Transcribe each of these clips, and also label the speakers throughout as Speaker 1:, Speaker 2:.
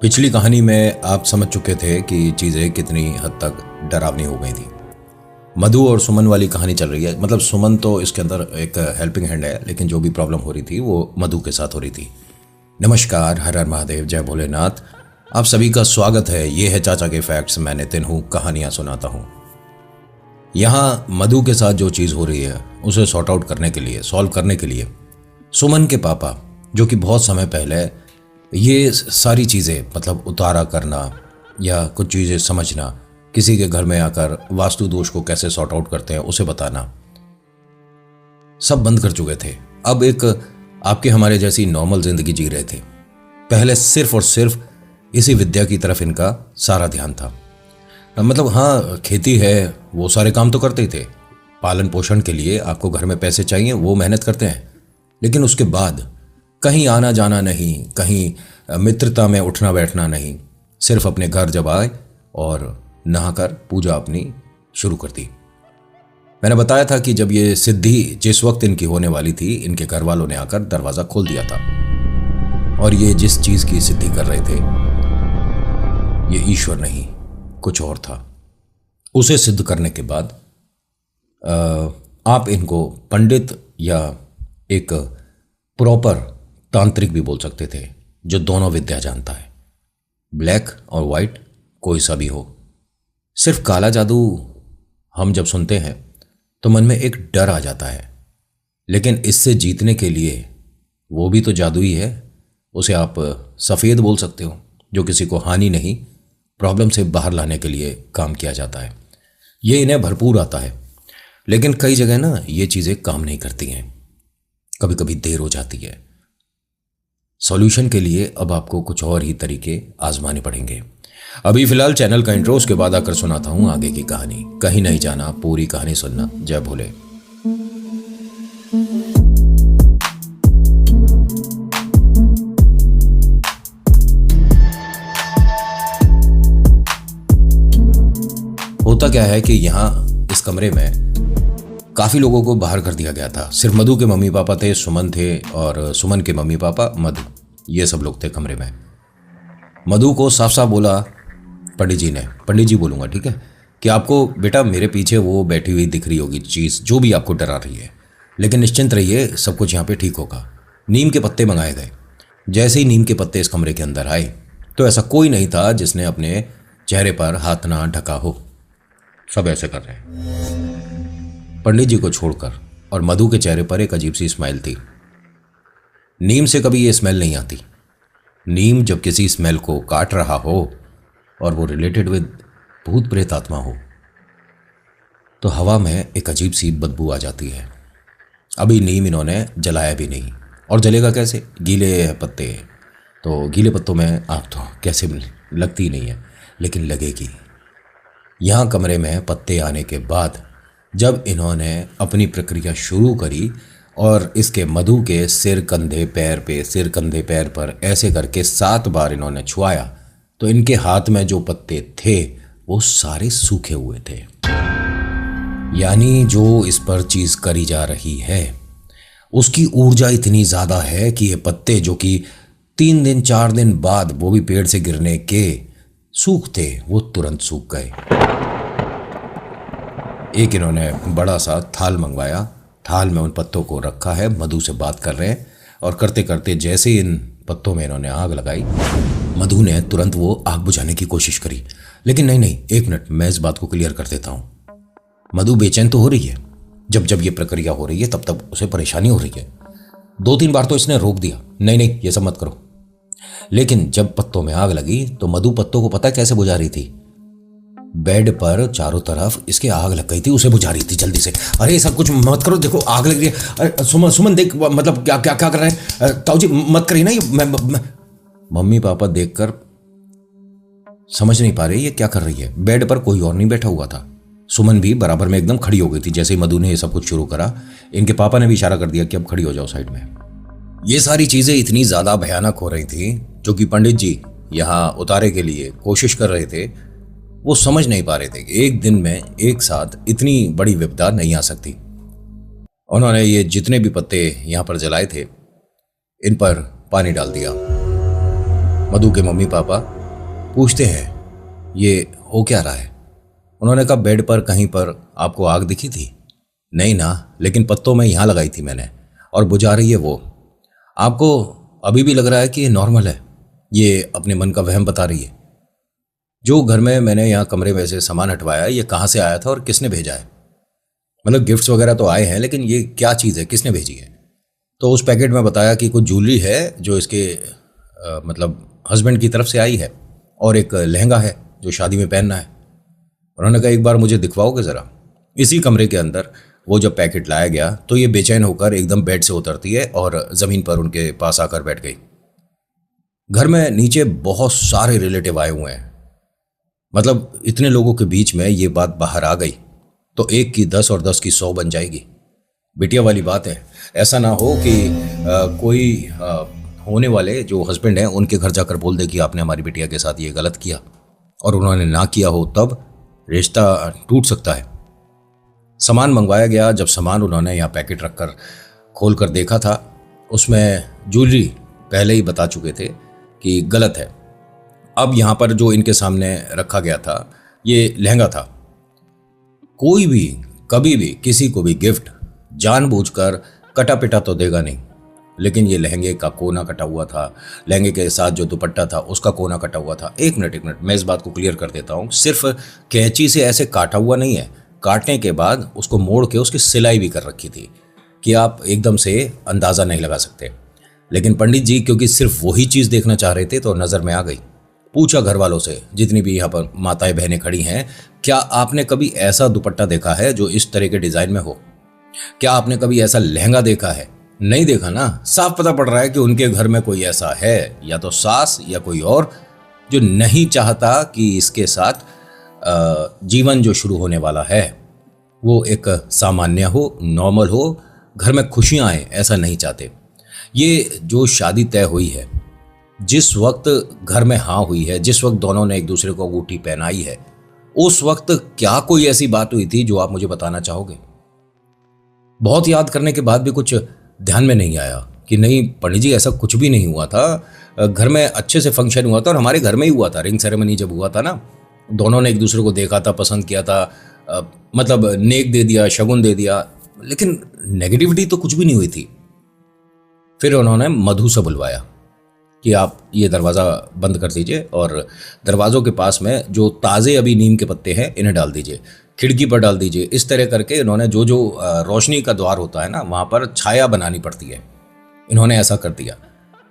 Speaker 1: पिछली कहानी में आप समझ चुके थे कि चीज़ें कितनी हद तक डरावनी हो गई थी। मधु और सुमन वाली कहानी चल रही है। मतलब सुमन तो इसके अंदर एक हेल्पिंग हैंड है, लेकिन जो भी प्रॉब्लम हो रही थी वो मधु के साथ हो रही थी। नमस्कार, हर हर महादेव, जय भोलेनाथ। आप सभी का स्वागत है। ये है चाचा के फैक्ट्स। मैं नितिन हूँ, कहानियाँ सुनाता हूँ। यहाँ मधु के साथ जो चीज़ हो रही है उसे सॉर्ट आउट करने के लिए, सॉल्व करने के लिए सुमन के पापा, जो कि बहुत समय पहले ये सारी चीज़ें मतलब उतारा करना या कुछ चीज़ें समझना, किसी के घर में आकर वास्तु दोष को कैसे सॉर्ट आउट करते हैं उसे बताना, सब बंद कर चुके थे। अब एक आपके हमारे जैसी नॉर्मल जिंदगी जी रहे थे। पहले सिर्फ और सिर्फ इसी विद्या की तरफ इनका सारा ध्यान था। मतलब हाँ, खेती है, वो सारे काम तो करते ही थे। पालन पोषण के लिए आपको घर में पैसे चाहिए, वो मेहनत करते हैं, लेकिन उसके बाद कहीं आना जाना नहीं, कहीं मित्रता में उठना बैठना नहीं। सिर्फ अपने घर जब आए और नहाकर पूजा अपनी शुरू कर दी। मैंने बताया था कि जब ये सिद्धि जिस वक्त इनकी होने वाली थी, इनके घर वालों ने आकर दरवाज़ा खोल दिया था। और ये जिस चीज़ की सिद्धि कर रहे थे, ये ईश्वर नहीं, कुछ और था। उसे सिद्ध करने के बाद आप इनको पंडित या एक प्रॉपर तांत्रिक भी बोल सकते थे, जो दोनों विद्या जानता है। ब्लैक और वाइट कोई सा भी हो। सिर्फ काला जादू हम जब सुनते हैं तो मन में एक डर आ जाता है, लेकिन इससे जीतने के लिए वो भी तो जादू ही है। उसे आप सफ़ेद बोल सकते हो, जो किसी को हानि नहीं, प्रॉब्लम से बाहर लाने के लिए काम किया जाता है। ये इन्हें भरपूर आता है, लेकिन कई जगह ना ये चीज़ें काम नहीं करती हैं, कभी कभी देर हो जाती है। सॉल्यूशन के लिए अब आपको कुछ और ही तरीके आजमाने पड़ेंगे। अभी फिलहाल चैनल का इंट्रो, उसके बाद आकर सुनाता हूं आगे की कहानी। कहीं नहीं जाना, पूरी कहानी सुनना। जय भोले। होता क्या है कि यहां इस कमरे में काफ़ी लोगों को बाहर कर दिया गया था। सिर्फ मधु के मम्मी पापा थे, सुमन थे, और सुमन के मम्मी पापा, मधु, ये सब लोग थे कमरे में। मधु को साफ साफ बोला पंडित जी ने, पंडित जी बोलूँगा ठीक है, कि आपको बेटा मेरे पीछे वो बैठी हुई दिख रही होगी चीज़, जो भी आपको डरा रही है, लेकिन निश्चिंत रहिए, सब कुछ यहाँ पे ठीक होगा। नीम के पत्ते मंगाए गए। जैसे ही नीम के पत्ते इस कमरे के अंदर आए तो ऐसा कोई नहीं था जिसने अपने चेहरे पर हाथ ना ढका हो। सब ऐसे कर रहे हैं पंडित जी को छोड़कर, और मधु के चेहरे पर एक अजीब सी स्माइल थी। नीम से कभी ये स्मेल नहीं आती। नीम जब किसी स्मेल को काट रहा हो और वो रिलेटेड विद भूत प्रेत आत्मा हो, तो हवा में एक अजीब सी बदबू आ जाती है। अभी नीम इन्होंने जलाया भी नहीं, और जलेगा कैसे? गीले पत्ते, तो गीले पत्तों में आग तो कैसे लगती नहीं है, लेकिन लगेगी। यहाँ कमरे में पत्ते आने के बाद जब इन्होंने अपनी प्रक्रिया शुरू करी और इसके मधु के सिर कंधे पैर पे, सिर कंधे पैर पर ऐसे करके 7 बार इन्होंने छुआया, तो इनके हाथ में जो पत्ते थे वो सारे सूखे हुए थे। यानी जो इस पर चीज़ करी जा रही है उसकी ऊर्जा इतनी ज़्यादा है कि ये पत्ते, जो कि 3 दिन 4 दिन बाद वो भी पेड़ से गिरने के सूखते, वो तुरंत सूख गए। एक इन्होंने बड़ा सा थाल मंगवाया, थाल में उन पत्तों को रखा है, मधु से बात कर रहे हैं, और करते करते जैसे ही इन पत्तों में इन्होंने आग लगाई, मधु ने तुरंत वो आग बुझाने की कोशिश करी। लेकिन नहीं, 1 मिनट, मैं इस बात को क्लियर कर देता हूँ। मधु बेचैन तो हो रही है, जब जब ये प्रक्रिया हो रही है तब तब उसे परेशानी हो रही है। 2-3 बार तो इसने रोक दिया, नहीं ये सब मत करो। लेकिन जब पत्तों में आग लगी तो मधु पत्तों को पता कैसे बुझा रही थी? बेड पर चारों तरफ इसके आग लग गई थी, उसे बुझा रही थी जल्दी से। अरे सब कुछ मत करो, देखो आग लग रही है। अरे सुमन देख, मतलब क्या क्या क्या कर रहे हैं? ताऊ जी मत करिए ना ये। मम्मी पापा देखकर समझ नहीं पा रहे ये क्या कर रही है। बेड पर कोई और नहीं बैठा हुआ था। सुमन भी बराबर में एकदम खड़ी हो गई थी। जैसे ही मधु ने ये सब कुछ शुरू करा, इनके पापा ने भी इशारा कर दिया कि अब खड़ी हो जाओ साइड में। ये सारी चीजें इतनी ज्यादा भयानक हो रही थी, जो कि पंडित जी यहाँ उतारे के लिए कोशिश कर रहे थे, वो समझ नहीं पा रहे थे कि एक दिन में एक साथ इतनी बड़ी विपदा नहीं आ सकती। उन्होंने ये जितने भी पत्ते यहाँ पर जलाए थे, इन पर पानी डाल दिया। मधु के मम्मी पापा पूछते हैं, ये हो क्या रहा है? उन्होंने कहा, बेड पर कहीं पर आपको आग दिखी थी? नहीं ना, लेकिन पत्तों में यहाँ लगाई थी मैंने और बुझा रही है वो। आपको अभी भी लग रहा है कि ये नॉर्मल है? ये अपने मन का वहम बता रही है। जो घर में मैंने यहाँ कमरे में से सामान हटवाया, ये कहाँ से आया था और किसने भेजा है? मतलब गिफ्ट्स वगैरह तो आए हैं, लेकिन ये क्या चीज़ है, किसने भेजी है? तो उस पैकेट में बताया कि कुछ ज्वेलरी है जो इसके मतलब हस्बैंड की तरफ से आई है, और एक लहंगा है जो शादी में पहनना है। उन्होंने कहा, एक बार मुझे दिखवाओगे ज़रा? इसी कमरे के अंदर वो जब पैकेट लाया गया तो ये बेचैन होकर एकदम बेड से उतरती है और ज़मीन पर उनके पास आकर बैठ गई। घर में नीचे बहुत सारे रिलेटिव आए हुए हैं, मतलब इतने लोगों के बीच में ये बात बाहर आ गई तो 1 की 10 और 10 की 100 बन जाएगी। बिटिया वाली बात है। ऐसा ना हो कि कोई होने वाले जो हस्बैंड हैं उनके घर जाकर बोल दे कि आपने हमारी बिटिया के साथ ये गलत किया, और उन्होंने ना किया हो, तब रिश्ता टूट सकता है। सामान मंगवाया गया। जब सामान उन्होंने यहाँ पैकेट रखकर खोल कर देखा था, उसमें ज्वेलरी पहले ही बता चुके थे कि गलत है। अब यहाँ पर जो इनके सामने रखा गया था ये लहंगा था। कोई भी कभी भी किसी को भी गिफ्ट जानबूझकर कटा पिटा तो देगा नहीं, लेकिन ये लहंगे का कोना कटा हुआ था, लहंगे के साथ जो दुपट्टा था उसका कोना कटा हुआ था। एक मिनट मैं इस बात को क्लियर कर देता हूँ। सिर्फ कैंची से ऐसे काटा हुआ नहीं है, काटने के बाद उसको मोड़ के उसकी सिलाई भी कर रखी थी कि आप एकदम से अंदाज़ा नहीं लगा सकते। लेकिन पंडित जी क्योंकि सिर्फ वही चीज़ देखना चाह रहे थे तो नज़र में आ गई। पूछा घर वालों से, जितनी भी यहाँ पर माताएं बहनें खड़ी हैं, क्या आपने कभी ऐसा दुपट्टा देखा है जो इस तरह के डिज़ाइन में हो? क्या आपने कभी ऐसा लहंगा देखा है? नहीं देखा ना। साफ पता पड़ रहा है कि उनके घर में कोई ऐसा है, या तो सास या कोई और, जो नहीं चाहता कि इसके साथ जीवन जो शुरू होने वाला है वो एक सामान्य हो, नॉर्मल हो, घर में खुशियां आए, ऐसा नहीं चाहते। ये जो शादी तय हुई है, जिस वक्त घर में हाँ हुई है, जिस वक्त दोनों ने एक दूसरे को अंगूठी पहनाई है, उस वक्त क्या कोई ऐसी बात हुई थी जो आप मुझे बताना चाहोगे? बहुत याद करने के बाद भी कुछ ध्यान में नहीं आया कि नहीं पंडित जी, ऐसा कुछ भी नहीं हुआ था। घर में अच्छे से फंक्शन हुआ था, और हमारे घर में ही हुआ था। रिंग सेरेमनी जब हुआ था ना, दोनों ने एक दूसरे को देखा था, पसंद किया था, मतलब नेक दे दिया, शगुन दे दिया, लेकिन नेगेटिविटी तो कुछ भी नहीं हुई थी। फिर उन्होंने मधु से बुलवाया कि आप ये दरवाज़ा बंद कर दीजिए और दरवाज़ों के पास में जो ताज़े अभी नीम के पत्ते हैं इन्हें डाल दीजिए, खिड़की पर डाल दीजिए। इस तरह करके इन्होंने जो जो रोशनी का द्वार होता है ना, वहाँ पर छाया बनानी पड़ती है, इन्होंने ऐसा कर दिया।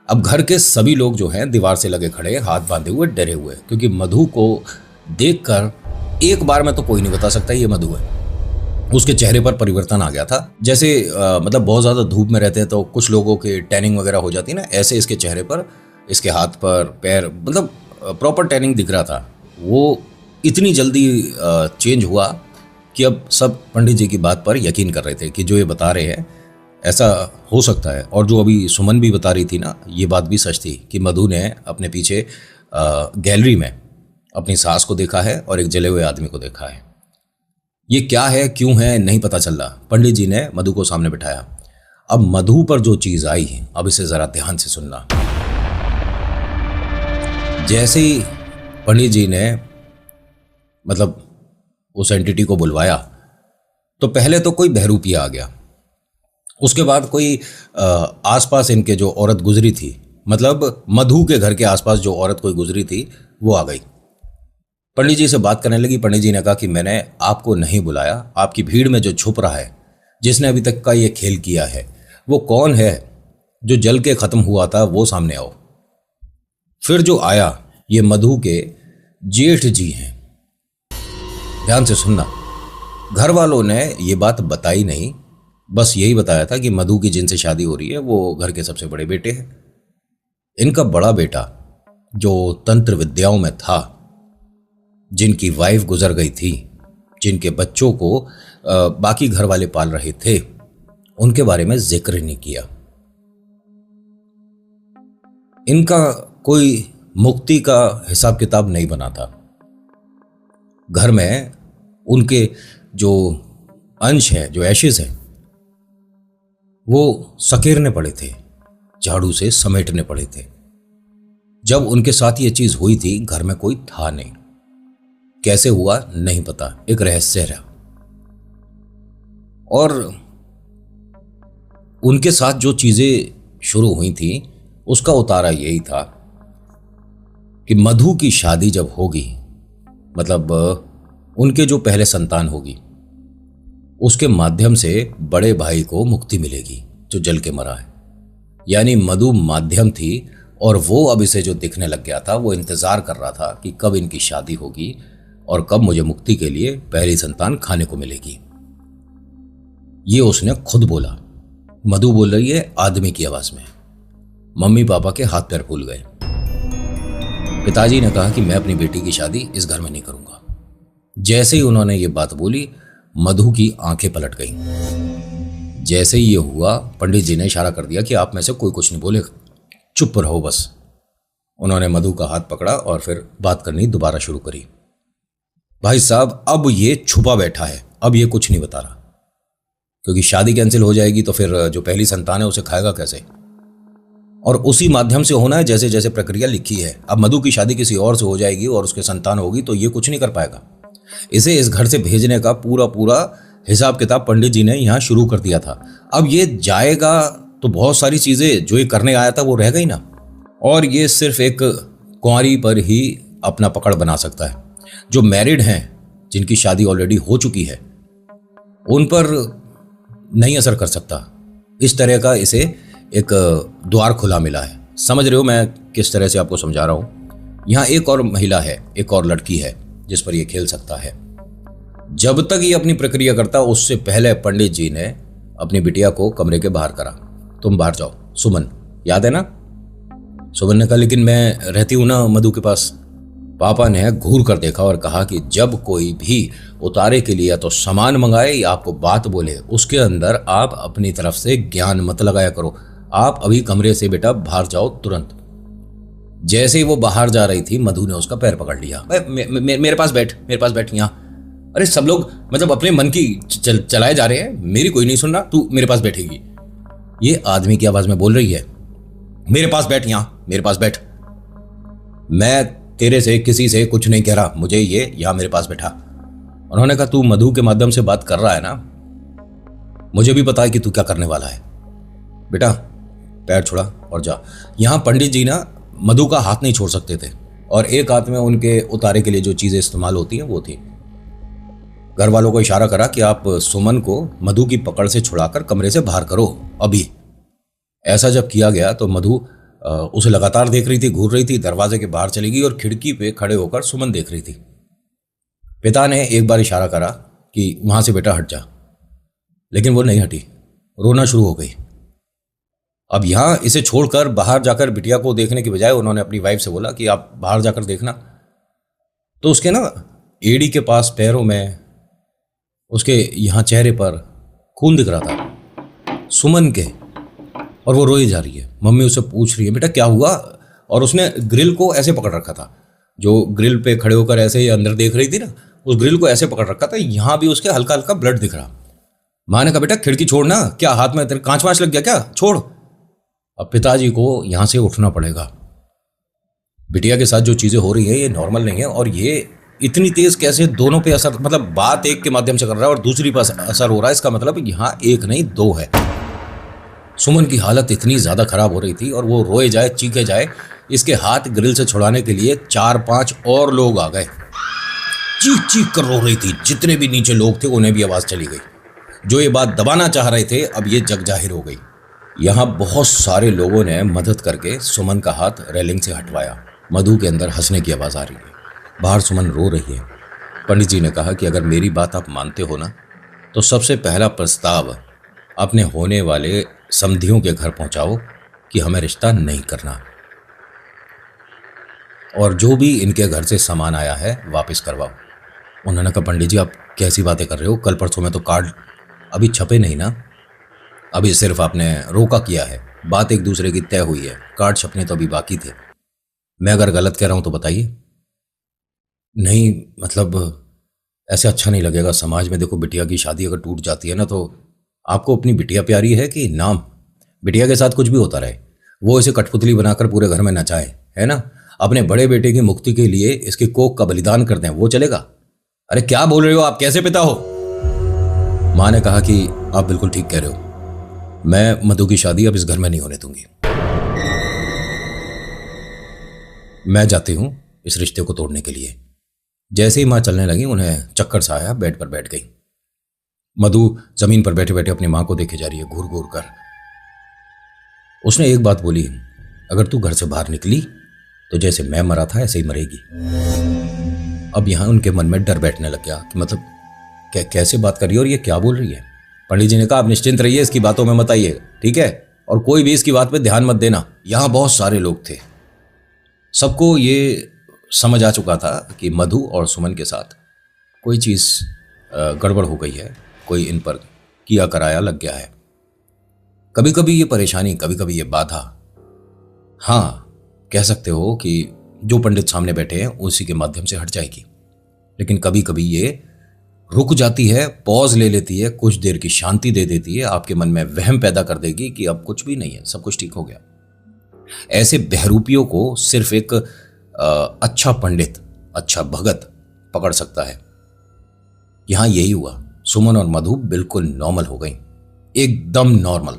Speaker 1: अब घर के सभी लोग जो हैं दीवार से लगे खड़े, हाथ बांधे हुए, डरे हुए, क्योंकि मधु को देखकर एक बार में तो कोई नहीं बता सकता ये मधु है। उसके चेहरे पर परिवर्तन आ गया था। जैसे मतलब बहुत ज़्यादा धूप में रहते हैं तो कुछ लोगों के टैनिंग वगैरह हो जाती है ना, ऐसे इसके चेहरे पर, इसके हाथ पर, पैर, मतलब प्रॉपर टैनिंग दिख रहा था। वो इतनी जल्दी चेंज हुआ कि अब सब पंडित जी की बात पर यकीन कर रहे थे कि जो ये बता रहे हैं ऐसा हो सकता है। और जो अभी सुमन भी बता रही थी ना, ये बात भी सच थी कि मधु ने अपने पीछे गैलरी में अपनी सास को देखा है और एक जले हुए आदमी को देखा है। ये क्या है, क्यों है, नहीं पता चल रहा। पंडित जी ने मधु को सामने बिठाया। अब मधु पर जो चीज आई है, अब इसे जरा ध्यान से सुनना। जैसे ही पंडित जी ने मतलब उस एंटिटी को बुलवाया तो पहले तो कोई बहरूपिया आ गया, उसके बाद कोई आसपास इनके जो औरत गुजरी थी, मतलब मधु के घर के आसपास जो औरत कोई गुजरी थी वो आ गई। पंडित जी से बात करने लगी। पंडित जी ने कहा कि मैंने आपको नहीं बुलाया, आपकी भीड़ में जो छुप रहा है, जिसने अभी तक का ये खेल किया है, वो कौन है? जो जल के खत्म हुआ था वो सामने आओ। फिर जो आया ये मधु के जेठ जी हैं। ध्यान से सुनना। घर वालों ने ये बात बताई नहीं, बस यही बताया था कि मधु की जिनसे शादी हो रही है वो घर के सबसे बड़े बेटे हैं। इनका बड़ा बेटा जो तंत्र विद्याओं में था, जिनकी वाइफ गुजर गई थी, जिनके बच्चों को बाकी घर वाले पाल रहे थे, उनके बारे में जिक्र नहीं किया। इनका कोई मुक्ति का हिसाब किताब नहीं बना था। घर में उनके जो अंश है, जो एशेज है, वो सकेरने पड़े थे, झाड़ू से समेटने पड़े थे। जब उनके साथ ये चीज हुई थी घर में कोई था नहीं। कैसे हुआ नहीं पता, एक रहस्य रहा। और उनके साथ जो चीजें शुरू हुई थी उसका उतारा यही था कि मधु की शादी जब होगी, मतलब उनके जो पहले संतान होगी, उसके माध्यम से बड़े भाई को मुक्ति मिलेगी जो जल के मरा है। यानी मधु माध्यम थी और वो अब इसे जो दिखने लग गया था, वो इंतजार कर रहा था कि कब इनकी शादी होगी और कब मुझे मुक्ति के लिए पहली संतान खाने को मिलेगी। ये उसने खुद बोला। मधु बोल रही है आदमी की आवाज में। मम्मी पापा के हाथ पैर फूल गए। पिताजी ने कहा कि मैं अपनी बेटी की शादी इस घर में नहीं करूंगा। जैसे ही उन्होंने ये बात बोली, मधु की आंखें पलट गईं। जैसे ही ये हुआ, पंडित जी ने इशारा कर दिया कि आप में से कोई कुछ नहीं बोलेगा, चुप रहो बस। उन्होंने मधु का हाथ पकड़ा और फिर बात करनी दोबारा शुरू करी। भाई साहब, अब ये छुपा बैठा है, अब ये कुछ नहीं बता रहा, क्योंकि शादी कैंसिल हो जाएगी तो फिर जो पहली संतान है उसे खाएगा कैसे। और उसी माध्यम से होना है जैसे जैसे प्रक्रिया लिखी है। अब मधु की शादी किसी और से हो जाएगी और उसके संतान होगी तो ये कुछ नहीं कर पाएगा। इसे इस घर से भेजने का पूरा पूरा हिसाब किताब पंडित जी ने यहाँ शुरू कर दिया था। अब ये जाएगा तो बहुत सारी चीजें जो ये करने आया था वो रह गई ना। और ये सिर्फ एक कुंवारी पर ही अपना पकड़ बना सकता है। जो मैरिड हैं, जिनकी शादी ऑलरेडी हो चुकी है, उन पर नहीं असर कर सकता। इस तरह का इसे एक द्वार खुला मिला है। समझ रहे हो मैं किस तरह से आपको समझा रहा हूं। यहां एक और महिला है, एक और लड़की है जिस पर यह खेल सकता है। जब तक ये अपनी प्रक्रिया करता, उससे पहले पंडित जी ने अपनी बिटिया को कमरे के बाहर करा। तुम बाहर जाओ। सुमन, याद है ना? सुमन ने कहा लेकिन मैं रहती हूं ना मधु के पास। पापा ने घूर कर देखा और कहा कि जब कोई भी उतारे के लिए या तो सामान मंगाए या आपको बात बोले, उसके अंदर आप अपनी तरफ से ज्ञान मत लगाया करो। आप अभी कमरे से बेटा बाहर जाओ तुरंत। जैसे ही वो बाहर जा रही थी, मधु ने उसका पैर पकड़ लिया। मेरे पास बैठ, मेरे पास बैठ यहाँ। अरे सब लोग मतलब अपने मन की चलाए जा रहे हैं, मेरी कोई नहीं सुन रहा, तू मेरे पास बैठेगी। ये आदमी की आवाज में बोल रही है, मेरे पास बैठ यहाँ, मेरे पास बैठ। मैं तेरे से किसी से कुछ नहीं कह रहा, मुझे ये यहाँ मेरे पास बैठा। उन्होंने कहा तू मधु के माध्यम से बात कर रहा है ना, मुझे भी पता है कि तू क्या करने वाला है। बेटा पैर छोड़ा और जा। यहां पंडित जी ना मधु का हाथ नहीं छोड़ सकते थे और एक हाथ में उनके उतारे के लिए जो चीजें इस्तेमाल होती हैं वो थी। घर वालों को इशारा करा कि आप सुमन को मधु की पकड़ से छुड़ाकर कमरे से बाहर करो अभी। ऐसा जब किया गया तो मधु उसे लगातार देख रही थी, घूर रही थी, दरवाजे के बाहर चली गई और खिड़की पे खड़े होकर सुमन देख रही थी। पिता ने एक बार इशारा करा कि वहां से बेटा हट जा, लेकिन वो नहीं हटी, रोना शुरू हो गई। अब यहां इसे छोड़कर बाहर जाकर बिटिया को देखने की बजाय उन्होंने अपनी वाइफ से बोला कि आप बाहर जाकर देखना। तो उसके ना एड़ी के पास, पैरों में, उसके यहां चेहरे पर खून दिख रहा था सुमन के, और वो रोई जा रही है। मम्मी उसे पूछ रही है बेटा क्या हुआ, और उसने ग्रिल को ऐसे पकड़ रखा था, जो ग्रिल पे खड़े होकर ऐसे ही अंदर देख रही थी ना, उस ग्रिल को ऐसे पकड़ रखा था। यहां भी उसके हल्का हल्का ब्लड दिख रहा। माँ ने कहा बेटा खिड़की छोड़ना, क्या हाथ में तेरे कांच वांच लग गया क्या, छोड़। अब पिताजी को यहां से उठना पड़ेगा। बिटिया के साथ जो चीजें हो रही है ये नॉर्मल नहीं है, और ये इतनी तेज कैसे दोनों पे असर, मतलब बात एक के माध्यम से कर रहा है और दूसरी पर असर हो रहा है। इसका मतलब यहां एक नहीं दो है। सुमन की हालत इतनी ज्यादा खराब हो रही थी और वो रोए जाए चीखे जाए, इसके हाथ ग्रिल से छुड़ाने के लिए 4-5 और लोग आ गए। चीख चीख कर रो रही थी। जितने भी नीचे लोग थे उन्हें भी आवाज चली गई। जो ये बात दबाना चाह रहे थे अब ये जग जाहिर हो गई। यहां बहुत सारे लोगों ने मदद करके सुमन का हाथ रेलिंग से हटवाया। मधु के अंदर हंसने की आवाज आ रही है। बाहर सुमन रो रही है। पंडित जी ने कहा कि अगर मेरी बात आप मानते हो ना, तो सबसे पहला प्रस्ताव अपने होने वाले समधियों के घर पहुंचाओ कि हमें रिश्ता नहीं करना, और जो भी इनके घर से सामान आया है वापस करवाओ। उन्होंने कहा पंडित जी आप कैसी बातें कर रहे हो, कल परसों में तो कार्ड अभी छपे नहीं ना, अभी सिर्फ आपने रोका किया है, बात एक दूसरे की तय हुई है, कार्ड छपने तो अभी बाकी थे। मैं अगर गलत कह रहा हूं तो बताइए। नहीं मतलब ऐसे अच्छा नहीं लगेगा समाज में। देखो बिटिया की शादी अगर टूट जाती है ना, तो आपको अपनी बिटिया प्यारी है कि नाम। बिटिया के साथ कुछ भी होता रहे, वो इसे कठपुतली बनाकर पूरे घर में नचाए, है ना, अपने बड़े बेटे की मुक्ति के लिए इसकी कोख का बलिदान कर दें, वो चलेगा? अरे क्या बोल रहे हो आप, कैसे पिता हो? माँ ने कहा कि आप बिल्कुल ठीक कह रहे हो, मैं मधु की शादी अब इस घर में नहीं होने दूंगी। मैं जाती हूं इस रिश्ते को तोड़ने के लिए। जैसे ही माँ चलने लगी उन्हें चक्कर सा आया, बेड पर बैठ गई। मधु जमीन पर बैठे बैठे अपनी माँ को देखे जा रही है घूर घूर कर। उसने एक बात बोली, अगर तू घर से बाहर निकली तो जैसे मैं मरा था ऐसे ही मरेगी। अब यहां उनके मन में डर बैठने लग गया कि मतलब कैसे बात कर रही है और ये क्या बोल रही है। पंडित जी ने कहा, आप निश्चिंत रहिए, इसकी बातों में मत आइए, ठीक है, और कोई भी इसकी बात पे ध्यान मत देना। यहां बहुत सारे लोग थे, सबको ये समझ आ चुका था कि मधु और सुमन के साथ कोई चीज़ गड़बड़ हो गई है, कोई इन पर किया कराया लग गया है। कभी कभी ये परेशानी, कभी कभी ये बाधा, हाँ कह सकते हो कि जो पंडित सामने बैठे हैं उसी के माध्यम से हट जाएगी, लेकिन कभी कभी ये रुक जाती है, पॉज ले लेती है, कुछ देर की शांति दे देती है, आपके मन में वहम पैदा कर देगी कि अब कुछ भी नहीं है, सब कुछ ठीक हो गया। ऐसे बहरूपियों को सिर्फ एक अच्छा पंडित, अच्छा भगत पकड़ सकता है। यहां यही हुआ। सुमन और मधु बिल्कुल नॉर्मल हो गई, एकदम नॉर्मल।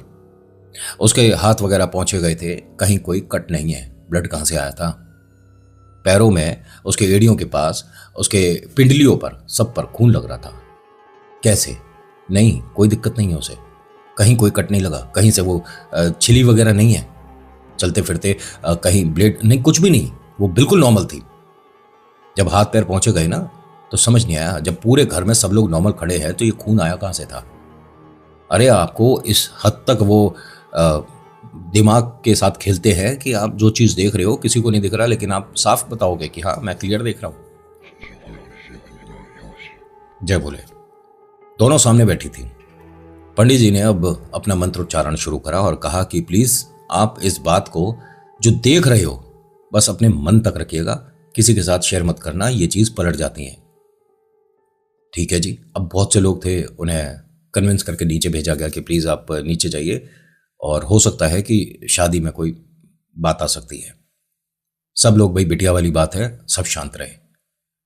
Speaker 1: उसके हाथ वगैरह पहुंचे गए थे, कहीं कोई कट नहीं है, ब्लड कहां से आया था? पैरों में, उसके एड़ियों के पास, उसके पिंडलियों पर, सब पर खून लग रहा था। कैसे? नहीं, कोई दिक्कत नहीं है उसे, कहीं कोई कट नहीं लगा, कहीं से वो छिली वगैरह नहीं है, चलते फिरते कहीं ब्लेड नहीं, कुछ भी नहीं, वो बिल्कुल नॉर्मल थी। जब हाथ पैर पहुंचे गए ना तो समझ नहीं आया, जब पूरे घर में सब लोग नॉर्मल खड़े हैं तो ये खून आया कहां से था? अरे आपको इस हद तक वो दिमाग के साथ खेलते हैं कि आप जो चीज देख रहे हो किसी को नहीं दिख रहा, लेकिन आप साफ बताओगे कि हाँ मैं क्लियर देख रहा हूं। जय बोले। दोनों सामने बैठी थी। पंडित जी ने अब अपना मंत्रोच्चारण शुरू करा और कहा कि प्लीज आप इस बात को जो देख रहे हो बस अपने मन तक रखिएगा, किसी के साथ शेयर मत करना, ये चीज पलट जाती है। ठीक है जी। अब बहुत से लोग थे, उन्हें कन्विंस करके नीचे भेजा गया कि प्लीज आप नीचे जाइए और हो सकता है कि शादी में कोई बात आ सकती है। सब लोग, भाई बिटिया वाली बात है, सब शांत रहे,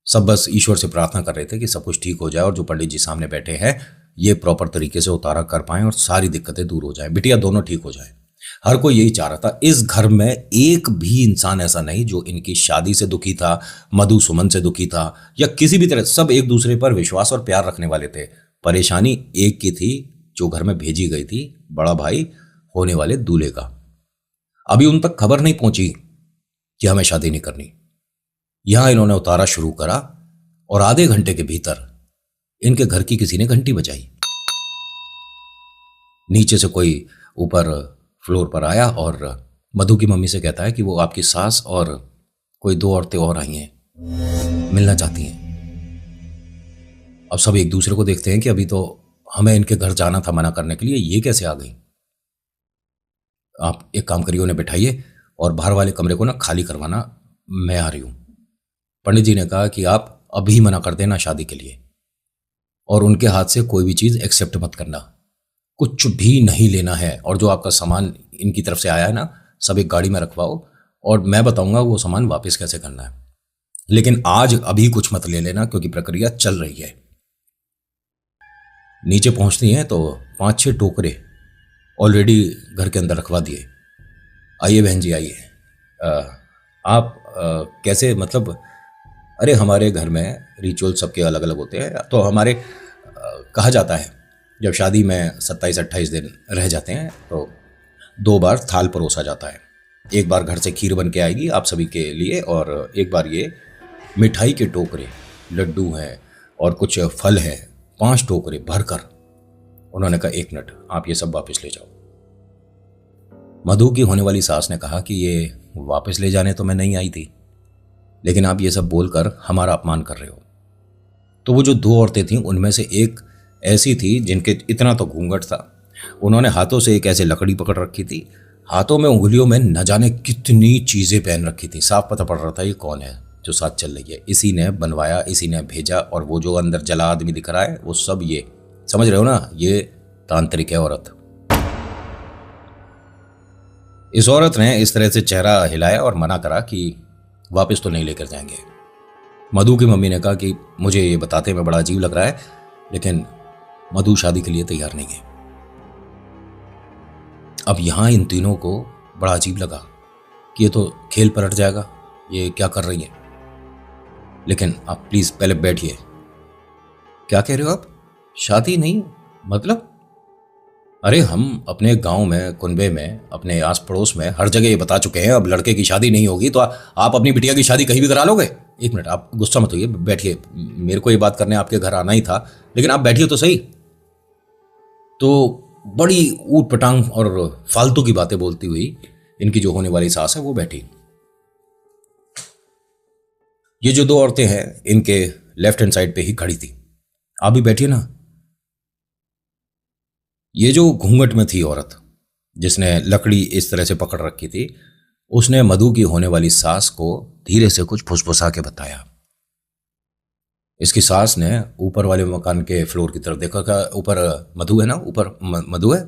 Speaker 1: सब बस ईश्वर से प्रार्थना कर रहे थे कि सब कुछ ठीक हो जाए और जो पंडित जी सामने बैठे हैं ये प्रॉपर तरीके से उतारा कर पाएं और सारी दिक्कतें दूर हो जाएं, बिटिया दोनों ठीक हो जाए। हर कोई यही चाह रहा था। इस घर में एक भी इंसान ऐसा नहीं जो इनकी शादी से दुखी था, मधु सुमन से दुखी था या किसी भी तरह, सब एक दूसरे पर विश्वास और प्यार रखने वाले थे। परेशानी एक की थी जो घर में भेजी गई थी, बड़ा भाई होने वाले दूल्हे का। अभी उन तक खबर नहीं पहुंची कि हमें शादी नहीं करनी। यहां इन्होंने उतारा शुरू करा और आधे घंटे के भीतर इनके घर की किसी ने घंटी बजाई। नीचे से कोई ऊपर फ्लोर पर आया और मधु की मम्मी से कहता है कि वो आपकी सास और कोई 2 औरतें और आई हैं, मिलना चाहती हैं। अब सब एक दूसरे को देखते हैं कि अभी तो हमें इनके घर जाना था मना करने के लिए, ये कैसे आ गई? आप एक काम करिए, उन्हें बिठाइए और बाहर वाले कमरे को ना खाली करवाना, मैं आ रही हूं। पंडित जी ने कहा कि आप अभी मना कर देना शादी के लिए और उनके हाथ से कोई भी चीज एक्सेप्ट मत करना, कुछ भी नहीं लेना है, और जो आपका सामान इनकी तरफ से आया है ना सब एक गाड़ी में रखवाओ और मैं बताऊंगा वो सामान वापस कैसे करना है, लेकिन आज अभी कुछ मत ले लेना क्योंकि प्रक्रिया चल रही है। नीचे पहुंचती हैं तो 5-6 टोकरे ऑलरेडी घर के अंदर रखवा दिए। आइए बहन जी आइए, आप कैसे, मतलब अरे हमारे घर में रिचुअल सबके अलग अलग होते हैं, तो हमारे कहा जाता है जब शादी में 27-28 दिन रह जाते हैं तो 2 बार थाल परोसा जाता है। एक बार घर से खीर बन के आएगी आप सभी के लिए और एक बार ये मिठाई के टोकरे, लड्डू हैं और कुछ फल हैं, 5 टोकरे भरकर। उन्होंने कहा 1 मिनट, आप ये सब वापस ले जाओ। मधु की होने वाली सास ने कहा कि ये वापस ले जाने तो मैं नहीं आई थी, लेकिन आप ये सब बोलकर हमारा अपमान कर रहे हो। तो वो जो 2 औरतें थीं उनमें से एक ऐसी थी जिनके इतना तो घूंघट था, उन्होंने हाथों से एक ऐसे लकड़ी पकड़ रखी थी, हाथों में उंगलियों में न जाने कितनी चीजें पहन रखी थी। साफ पता पड़ रहा था ये कौन है जो साथ चल रही है, इसी ने बनवाया, इसी ने भेजा, और वो जो अंदर जला आदमी दिख रहा है वो सब ये, समझ रहे हो ना, ये तांत्रिक है औरत। इस औरत ने इस तरह से चेहरा हिलाया और मना करा कि वापस तो नहीं लेकर जाएंगे। मधु की मम्मी ने कहा कि मुझे ये बताते में बड़ा अजीब लग रहा है, लेकिन मधु शादी के लिए तैयार नहीं है। अब यहां इन तीनों को बड़ा अजीब लगा कि ये तो खेल पलट जाएगा, ये क्या कर रही है। लेकिन आप प्लीज पहले बैठिए। क्या कह रहे हो आप? शादी नहीं मतलब? अरे हम अपने गांव में, कुनबे में, अपने आस पड़ोस में हर जगह ये बता चुके हैं अब लड़के की शादी नहीं होगी, तो आप अपनी बिटिया की शादी कहीं भी करा लोगे? एक मिनट, आप गुस्सा मत होइए, बैठिए। मेरे को ये बात करने आपके घर आना ही था, लेकिन आप बैठिए तो सही। तो बड़ी ऊट पटांग और फालतू की बातें बोलती हुई इनकी जो होने वाली सास है वो बैठी। ये जो दो औरतें हैं इनके लेफ्ट हैंड साइड पे ही खड़ी थी। आप भी बैठिए ना। ये जो घूंघट में थी औरत, जिसने लकड़ी इस तरह से पकड़ रखी थी, उसने मधु की होने वाली सास को धीरे से कुछ फुसफुसा के बताया। इसकी सास ने ऊपर वाले मकान के फ्लोर की तरफ देखा। का ऊपर मधु है ना, ऊपर मधु है।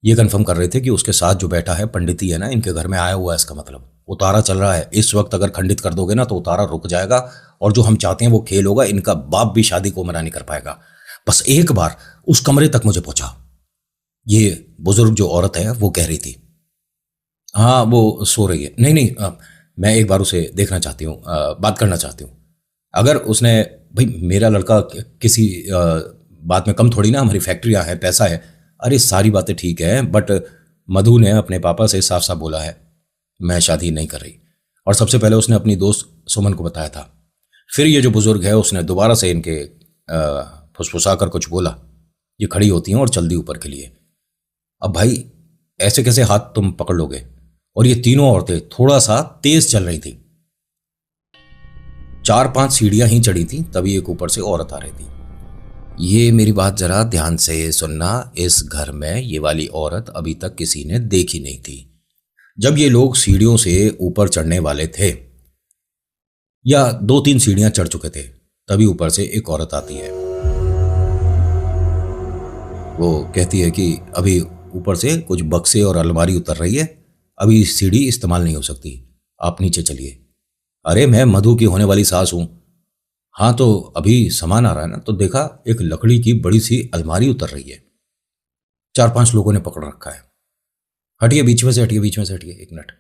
Speaker 1: ये कंफर्म कर रहे थे कि उसके साथ जो बैठा है पंडित ही है ना, इनके घर में आया हुआ है। इसका मतलब उतारा चल रहा है। इस वक्त अगर खंडित कर दोगे ना तो उतारा रुक जाएगा, और जो हम चाहते हैं वो खेल होगा। इनका बाप भी शादी को मना नहीं कर पाएगा। बस एक बार उस कमरे तक मुझे पहुंचा। ये बुजुर्ग जो औरत है वो कह रही थी। हाँ वो सो रही है। नहीं नहीं, मैं एक बार उसे देखना चाहती हूँ, बात करना चाहती हूँ। अगर उसने, भाई मेरा लड़का किसी बात में कम थोड़ी ना, हमारी फैक्ट्रियाँ हैं, पैसा है। अरे सारी बातें ठीक है, बट मधु ने अपने पापा से साफ साफ बोला है मैं शादी नहीं कर रही। और सबसे पहले उसने अपनी दोस्त सुमन को बताया था। फिर ये जो बुजुर्ग है उसने दोबारा से इनके फुसफुसा कर कुछ बोला। ये खड़ी होती हैं और चल दी ऊपर के लिए। अब भाई ऐसे कैसे हाथ तुम पकड़ लोगे? और ये तीनों औरतें थोड़ा सा तेज चल रही थी। 4-5 सीढ़ियां ही चढ़ी थी, तभी एक ऊपर से औरत आ रही थी। ये मेरी बात जरा ध्यान से सुनना। इस घर में ये वाली औरत अभी तक किसी ने देखी नहीं थी। जब ये लोग सीढ़ियों से ऊपर चढ़ने वाले थे, या 2-3 सीढ़ियां चढ़ चुके थे, तभी ऊपर से एक औरत आती है। वो कहती है कि अभी ऊपर से कुछ बक्से और अलमारी उतर रही है, अभी सीढ़ी इस्तेमाल नहीं हो सकती, आप नीचे चलिए। अरे मैं मधु की होने वाली सास हूं। हाँ तो अभी सामान आ रहा है ना, तो देखा एक लकड़ी की बड़ी सी अलमारी उतर रही है। 4-5 लोगों ने पकड़ रखा है। हटिए, बीच में से हटिए, बीच में से हटिए, एक मिनट।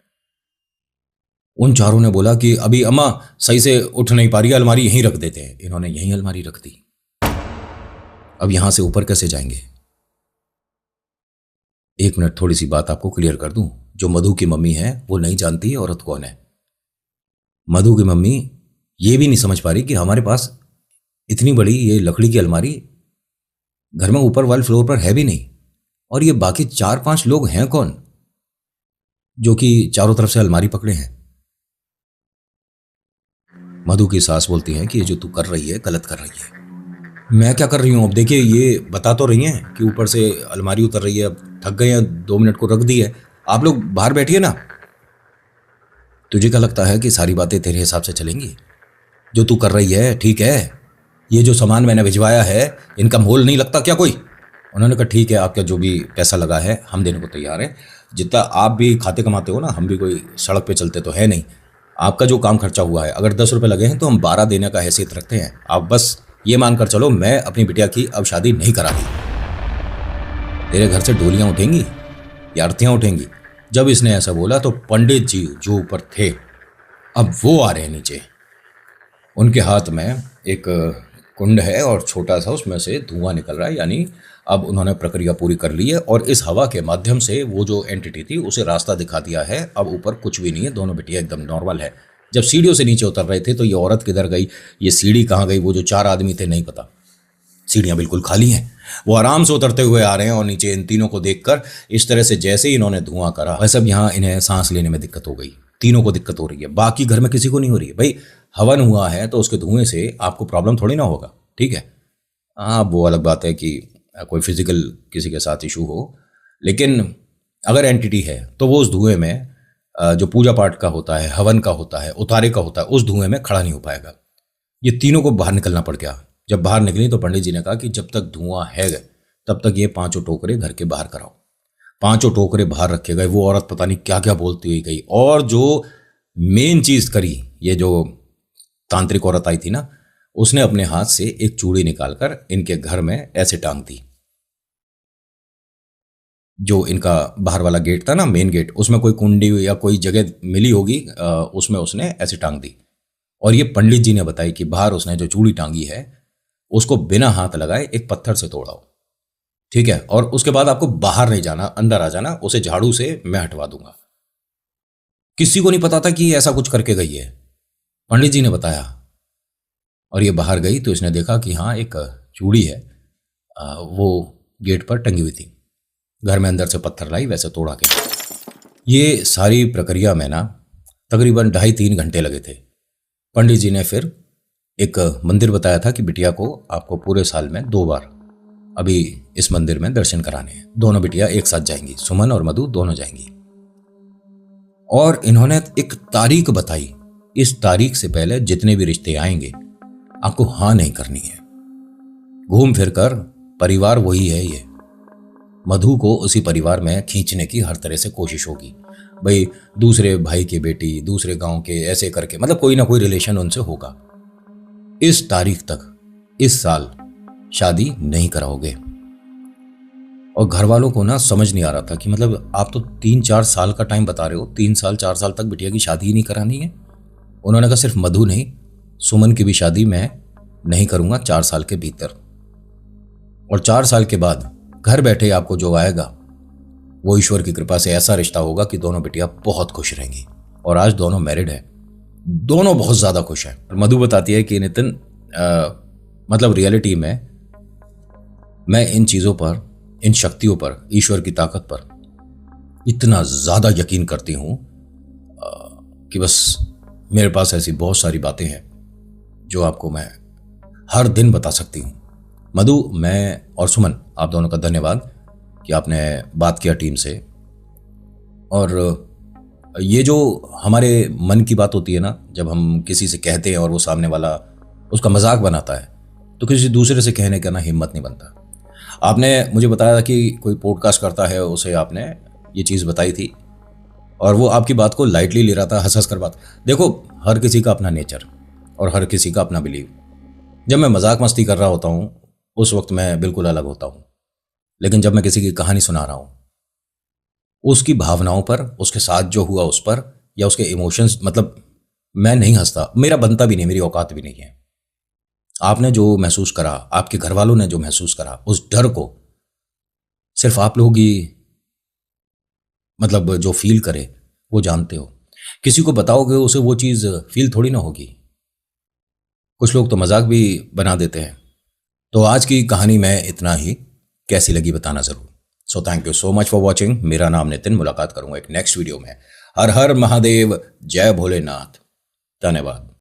Speaker 1: उन चारों ने बोला कि अभी अम्मा सही से उठ नहीं पा रही है, अलमारी यहीं रख देते हैं। इन्होंने यहीं अलमारी रख दी। अब यहां से ऊपर कैसे जाएंगे? एक मिनट, थोड़ी सी बात आपको क्लियर कर दूं। जो मधु की मम्मी है वो नहीं जानती है औरत कौन है। मधु की मम्मी ये भी नहीं समझ पा रही कि हमारे पास इतनी बड़ी ये लकड़ी की अलमारी घर में ऊपर वाले फ्लोर पर है भी नहीं, और ये बाकी 4-5 लोग हैं कौन जो कि चारों तरफ से अलमारी पकड़े हैं। मधु की सास बोलती है कि ये जो तू कर रही है गलत कर रही है। मैं क्या कर रही हूं? अब देखिए, ये बता तो रही हैं कि ऊपर से अलमारी उतर रही है। अब थक गए हैं, 2 मिनट को रख दी है। आप लोग बाहर बैठिए ना। तुझे क्या लगता है कि सारी बातें तेरे हिसाब से चलेंगी? जो तू कर रही है ठीक है। ये जो सामान मैंने भिजवाया है इनका मोल नहीं लगता क्या कोई? उन्होंने कहा ठीक है, आपका जो भी पैसा लगा है हम देने को तैयार हैं। जितना आप भी खाते कमाते हो ना, हम भी कोई सड़क पे चलते तो है नहीं। आपका जो काम खर्चा हुआ है, अगर 10 रुपये लगे हैं तो हम 12 देने का हैसियत रखते हैं। आप बस ये मानकर चलो मैं अपनी बिटिया की अब शादी नहीं करा दी। तेरे घर से डोलियां उठेंगी या अर्थियां उठेंगी। जब इसने ऐसा बोला तो पंडित जी जो ऊपर थे अब वो आ रहे हैं नीचे। उनके हाथ में एक कुंड है और छोटा सा उसमें से धुआं निकल रहा है, यानी अब उन्होंने प्रक्रिया पूरी कर ली है और इस हवा के माध्यम से वो जो एंटिटी थी उसे रास्ता दिखा दिया है। अब ऊपर कुछ भी नहीं है, दोनों बिटिया एकदम नॉर्मल है। जब सीढ़ियों से नीचे उतर रहे थे तो ये औरत किधर गई, ये सीढ़ी कहाँ गई, वो जो 4 आदमी थे नहीं पता। सीढ़ियां बिल्कुल खाली हैं। वो आराम से उतरते हुए आ रहे हैं और नीचे इन तीनों को देखकर इस तरह से जैसे ही इन्होंने धुआं करा, वैसे अब यहाँ इन्हें सांस लेने में दिक्कत हो गई। तीनों को दिक्कत हो रही है, बाकी घर में किसी को नहीं हो रही है। भाई हवन हुआ है तो उसके धुएं से आपको प्रॉब्लम थोड़ी ना होगा, ठीक है। हाँ वो अलग बात है कि कोई फिजिकल किसी के साथ इशू हो, लेकिन अगर एंटिटी है तो वो उस धुएं में जो पूजा पाठ का होता है, हवन का होता है, उतारे का होता है, उस धुएं में खड़ा नहीं हो पाएगा। ये तीनों को बाहर निकलना पड़ गया। जब बाहर निकली तो पंडित जी ने कहा कि जब तक धुआं है तब तक ये 5 टोकरे घर के बाहर कराओ। पांचों टोकरे बाहर रखे गए। वो औरत पता नहीं क्या क्या बोलती हुई गई। और जो मेन चीज करी, ये जो तांत्रिक औरत आई थी ना, उसने अपने हाथ से एक चूड़ी निकालकर इनके घर में ऐसे टांग दी। जो इनका बाहर वाला गेट था ना, मेन गेट, उसमें कोई कुंडी या कोई जगह मिली होगी, उसमें उसने ऐसे टांग दी। और ये पंडित जी ने बताई कि बाहर उसने जो चूड़ी टांगी है उसको बिना हाथ लगाए एक पत्थर से तोड़ाओ, ठीक है, और उसके बाद आपको बाहर नहीं जाना, अंदर आ जाना, उसे झाड़ू से मैं हटवा दूंगा। किसी को नहीं पता था कि ये ऐसा कुछ करके गई है, पंडित जी ने बताया। और ये बाहर गई तो इसने देखा कि हाँ एक चूड़ी है, वो गेट पर टंगी हुई थी। घर में अंदर से पत्थर लाई, वैसे तोड़ा के। ये सारी प्रक्रिया में ना तकरीबन 2.5-3 घंटे लगे थे। पंडित जी ने फिर एक मंदिर बताया था कि बिटिया को आपको पूरे साल में 2 बार अभी इस मंदिर में दर्शन कराने हैं। दोनों बिटिया एक साथ जाएंगी, सुमन और मधु दोनों जाएंगी। और इन्होंने एक तारीख बताई, इस तारीख से पहले जितने भी रिश्ते आएंगे आपको हाँ नहीं करनी है। घूम फिर कर परिवार वही है, ये मधु को उसी परिवार में खींचने की हर तरह से कोशिश होगी। भाई दूसरे भाई की बेटी, दूसरे गांव के, ऐसे करके मतलब कोई ना कोई रिलेशन उनसे होगा। इस तारीख तक इस साल शादी नहीं कराओगे। और घर वालों को ना समझ नहीं आ रहा था कि मतलब आप तो 3-4 साल का टाइम बता रहे हो, 3 साल 4 साल तक बिटिया की शादी ही नहीं करानी है। उन्होंने कहा सिर्फ मधु नहीं, सुमन की भी शादी मैं नहीं करूंगा 4 साल के भीतर। और 4 साल के बाद घर बैठे आपको जो आएगा वो ईश्वर की कृपा से ऐसा रिश्ता होगा कि दोनों बिटिया बहुत खुश रहेंगी। और आज दोनों मैरिड है, दोनों बहुत ज्यादा खुश हैं। और मधु बताती है कि नितिन मतलब रियलिटी में मैं इन चीजों पर, इन शक्तियों पर, ईश्वर की ताकत पर इतना ज्यादा यकीन करती हूं कि बस मेरे पास ऐसी बहुत सारी बातें हैं जो आपको मैं हर दिन बता सकती हूं। मधु, मैं और सुमन, आप दोनों का धन्यवाद कि आपने बात किया टीम से। और ये जो हमारे मन की बात होती है ना, जब हम किसी से कहते हैं और वो सामने वाला उसका मजाक बनाता है, तो किसी दूसरे से कहने का ना हिम्मत नहीं बनता। आपने मुझे बताया था कि कोई पॉडकास्ट करता है, उसे आपने ये चीज़ बताई थी और वो आपकी बात को लाइटली ले रहा था, हंस हंस कर बात। देखो, हर किसी का अपना नेचर और हर किसी का अपना बिलीव। जब मैं मजाक मस्ती कर रहा होता हूँ उस वक्त मैं बिल्कुल अलग होता हूँ, लेकिन जब मैं किसी की कहानी सुना रहा हूँ, उसकी भावनाओं पर, उसके साथ जो हुआ उस पर, या उसके इमोशंस, मतलब मैं नहीं हंसता, मेरा बनता भी नहीं, मेरी औकात भी नहीं है। आपने जो महसूस करा, आपके घर वालों ने जो महसूस करा, उस डर को सिर्फ आप लोग ही मतलब जो फील करे वो जानते हो। किसी को बताओगे उसे वो चीज़ फील थोड़ी ना होगी। कुछ लोग तो मजाक भी बना देते हैं। तो आज की कहानी में इतना ही, कैसी लगी बताना ज़रूर। So thank you so much for watching. मेरा नाम नितिन, मुलाकात करूंगा एक नेक्स्ट वीडियो में। हर हर महादेव, जय भोलेनाथ, धन्यवाद।